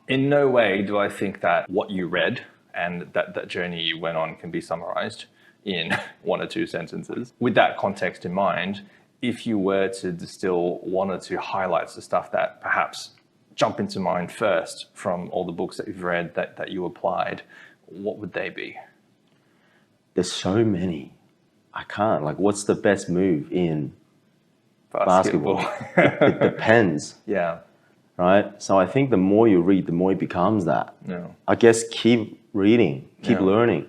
In no way do I think that what you read and that journey you went on can be summarized in one or two sentences. With that context in mind, if you were to distill one or two highlights of stuff that perhaps jump into mind first from all the books that you've read that you applied, what would they be? There's so many. I can't. Like, what's the best move in basketball? It depends. Yeah. Right? So I think the more you read, the more it becomes that. Yeah. I guess keep reading, keep learning.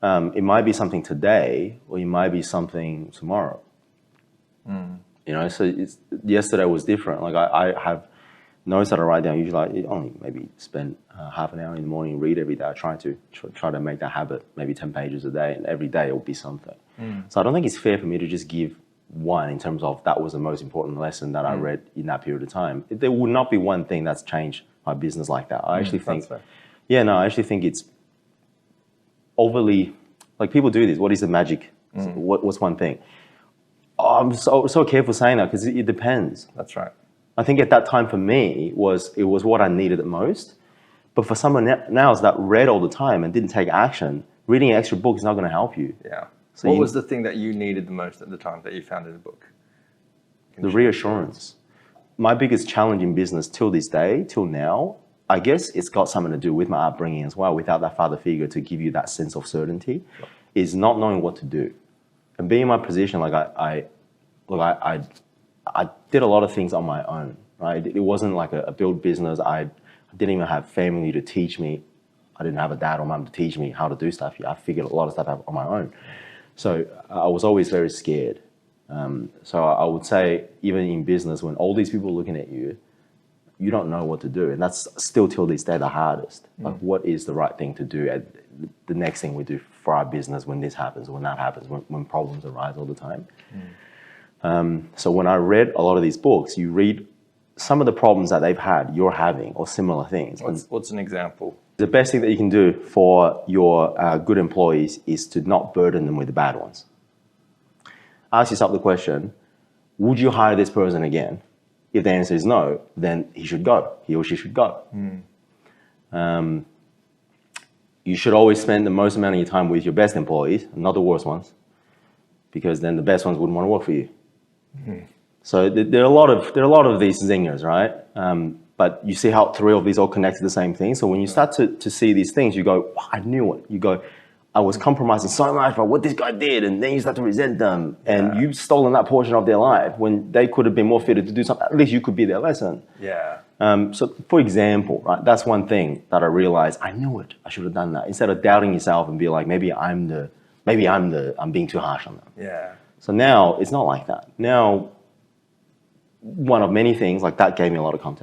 It might be something today, or it might be something tomorrow. You know, so yesterday was different. Like I have notes that I write down. Usually I only maybe spend half an hour in the morning and read every day. I try to make that habit, maybe 10 pages a day, and every day it will be something. So I don't think it's fair for me to just give one in terms of that was the most important lesson that I read in that period of time. There would not be one thing that's changed my business like that. I actually think, I actually think it's overly, like people do this. What is the magic? What's one thing? Oh, I'm so careful saying that because it depends. That's right. I think at that time for me, it was what I needed the most. But for someone else that read all the time and didn't take action, reading an extra book is not going to help you. Yeah. So what was the thing that you needed the most at the time that you found in a book? The reassurance. My biggest challenge in business till this day, till now, I guess it's got something to do with my upbringing as well. Without that father figure to give you that sense of certainty, is not knowing what to do. And being in my position, like I did a lot of things on my own, right? It wasn't like a build business. I didn't even have family to teach me. I didn't have a dad or mom to teach me how to do stuff. I figured a lot of stuff out on my own. So I was always very scared. So I would say even in business, when all these people are looking at you, you don't know what to do. And that's still till this day the hardest. Like what is the right thing to do at the next thing we do for our business when this happens, when that happens, when problems arise all the time. So when I read a lot of these books, you read some of the problems that they've had, you're having, or similar things. What's an example? The best thing that you can do for your good employees is to not burden them with the bad ones. Ask yourself the question, would you hire this person again? If the answer is no, then he should go. He or she should go. You should always spend the most amount of your time with your best employees, not the worst ones, because then the best ones wouldn't want to work for you. So there are a lot of these zingers, right? But you see how three of these all connect to the same thing. So when you start to see these things, you go, oh, I knew it. You go, I was compromising so much by what this guy did, and then you start to resent them, and you've stolen that portion of their life when they could have been more fitted to do something. At least you could be their lesson. Yeah. So for example, right, that's one thing that I realized, I knew it. I should have done that. Instead of doubting yourself and be like, maybe I'm being too harsh on them. Yeah. So now it's not like that. Now, one of many things like that gave me a lot of context.